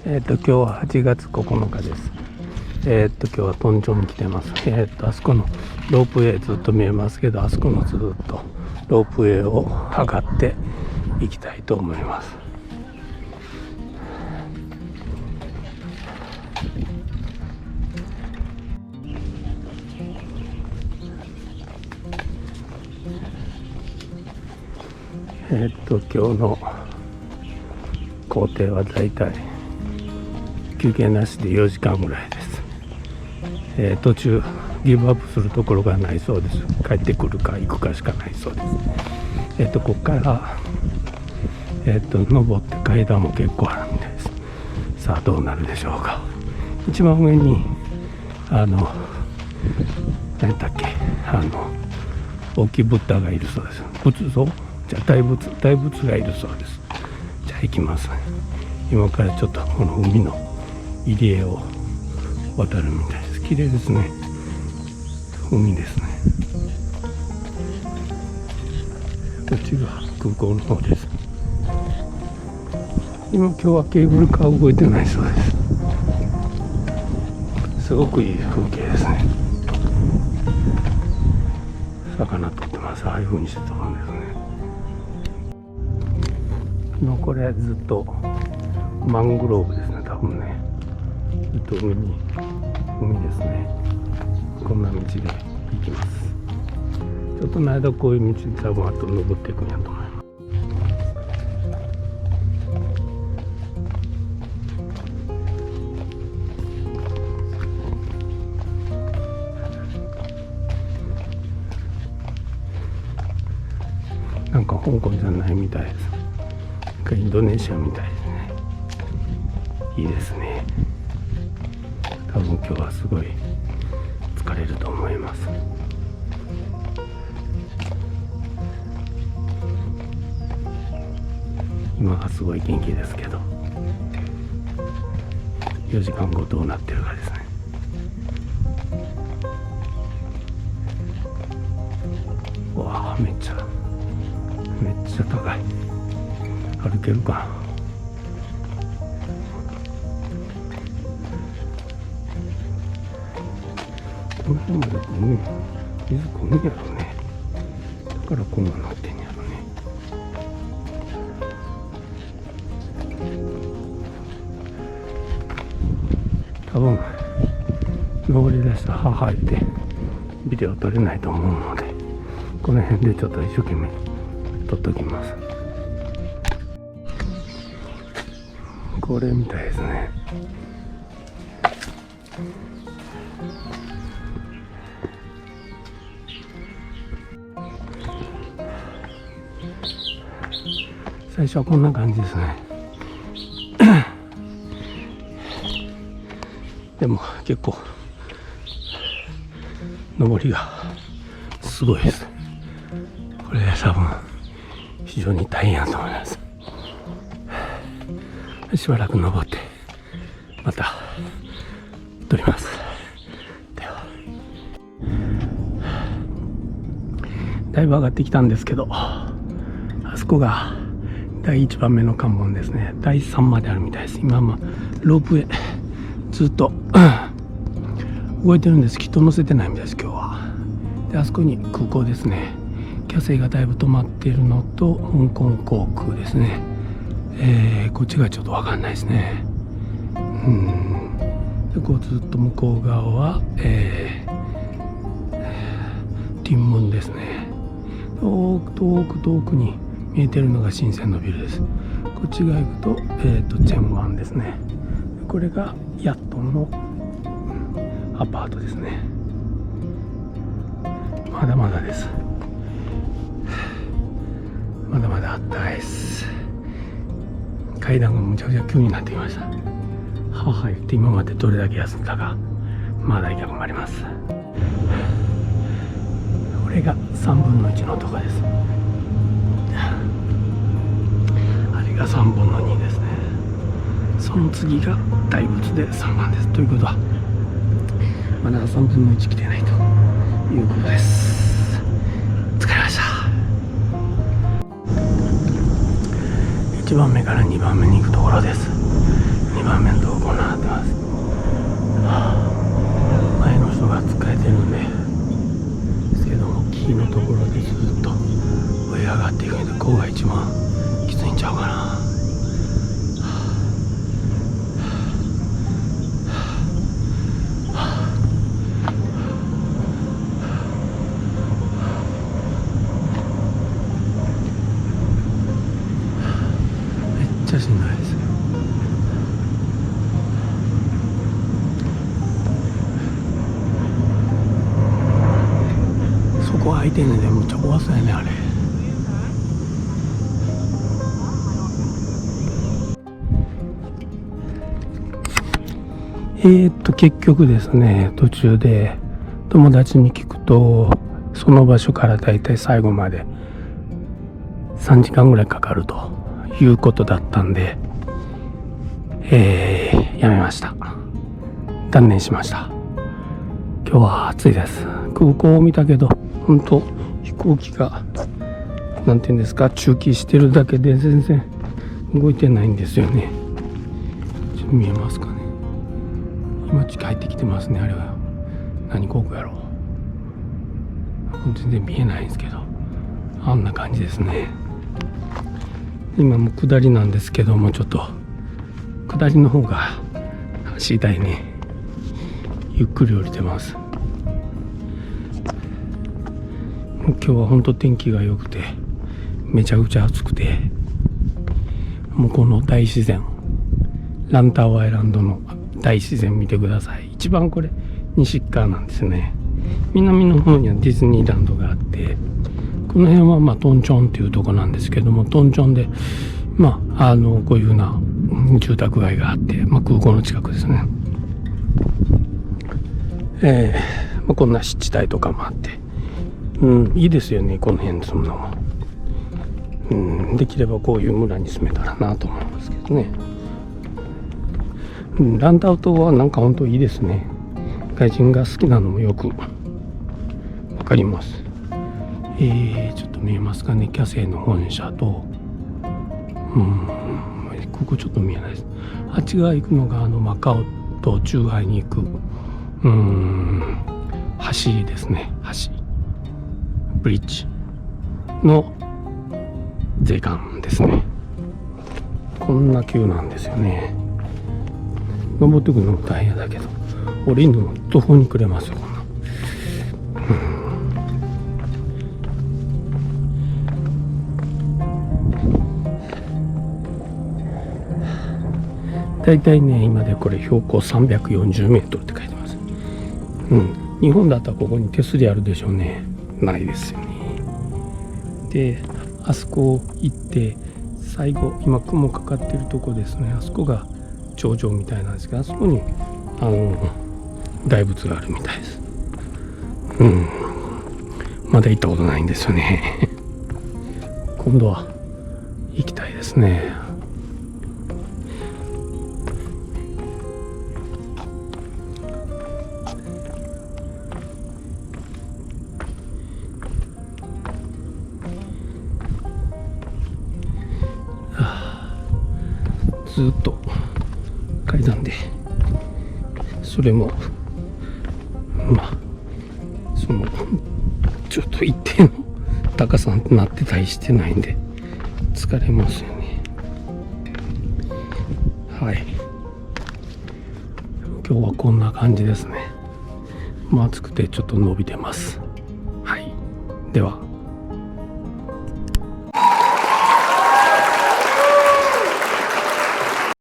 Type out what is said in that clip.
今日は8月9日です。今日はトンチョンに来てます。あそこのロープウェイずっと見えますけど、あそこのずっとロープウェイを上がっていきたいと思います。今日の工程はだいたい休憩なしで4時間ぐらいです。途中ギブアップするところがないそうです。帰ってくるか行くかしかないそうです。ここから登って階段も結構あるみたいです。さあどうなるでしょうか。一番上に何だっけ大きいブッダがいるそうです。仏像じゃあ大仏がいるそうです。じゃあ行きます。今からちょっとこの海の入り江を渡るみたいです。綺麗ですね。海ですね。こっちが空港の方です。今日はケーブルカー動いてないそうです。すごくいい風景ですね。魚取ってます。ああいう風にして取るんですね。今これずっとマングローブですね。多分ねずっと海ですね。こんな道で行きます。ちょっとの間こういう道で多分あと登っていくんやと思います。なんか香港じゃないみたいです。インドネシアみたいですね。いいですね。多分今日はすごい疲れると思います。今はすごい元気ですけど、4時間後どうなってるかですね。わあめっちゃ高い。歩けるかな。この辺まで水こんやろね。だからこんななってんやろね。多分登り出したら母言ってビデオ撮れないと思うので、この辺でちょっと一生懸命撮っときます。これみたいですね。最初はこんな感じですね。でも結構登りがすごいです。これ多分非常に大変だと思います。しばらく登ってまた撮ります。ではだいぶ上がってきたんですけど、あそこが第1番目の関門ですね。第3まであるみたいです。今ロープウェイずっと動いてるんです。人乗せてないみたいです今日は。であそこに空港ですね。キャセイがだいぶ止まっているのと香港航空ですね。こっちがちょっと分かんないですね。でこうずっと向こう側は、ティンムンですね。遠くに見えてるのが深センのビルです。こっち側行くと、チェンワンですね。これがヤットンのアパートですね。まだまだです。まだまだあったかいです。階段がむちゃくちゃ急になってきました。母言って今までどれだけ休んだか、まだ頑張ります。これが3分の1のとこです。あれが3分の2ですね。その次が大仏で3番です。ということはまだ3分の1来てないということです。疲れました。1番目から2番目に行くところです。2番目のとてんねんで、むっちゃ怖そうやねあれ。結局ですね、途中で友達に聞くと、その場所からだいたい最後まで3時間ぐらいかかるということだったんで、やめました。断念しました。今日は暑いです。空港を見たけど、本当飛行機がなんていうんですか、駐機してるだけで全然動いてないんですよね。ちょっと見えますかね。今近入ってきてますね。あれは何航空やろう。全然見えないんですけど、あんな感じですね。今も下りなんですけども、ちょっと下りの方が走りたいね。ゆっくり降りてます。今日は本当天気が良くて、めちゃくちゃ暑くて、もうこの大自然、ランターアイランドの大自然見てください。一番これ西側なんですね。南の方にはディズニーランドがあって、この辺はトンチョンっていうとこなんですけども、トンチョンでこういうふうな住宅街があって、空港の近くですね。こんな湿地帯とかもあって、いいですよね、この辺住むのも。できればこういう村に住めたらなと思いますけどね。ランタウ島はなんか本当いいですね。外人が好きなのもよくわかります。ちょっと見えますかね、キャセイの本社と、ここちょっと見えないです。あっち側行くのがマカオとチューハイに行く橋ですね。橋ブリッジの税関ですね。こんな急なんですよね。登ってくるのも大変だけど、降りるのも途方に暮れますよ、こんな。だいたいね、今でこれ標高340メートルって書いてます。日本だったらここに手すりあるでしょうね。ないですよね。で、あそこ行って最後、今雲かかってるとこですね。あそこが頂上みたいなんですけど、あそこに大仏があるみたいです。まだ行ったことないんですよね。今度は行きたいですね。ずっと階段で、それもそのちょっと一定の高さになってたりしてないんで疲れますよね。はい、今日はこんな感じですね。暑くてちょっと伸びてます。はい、では。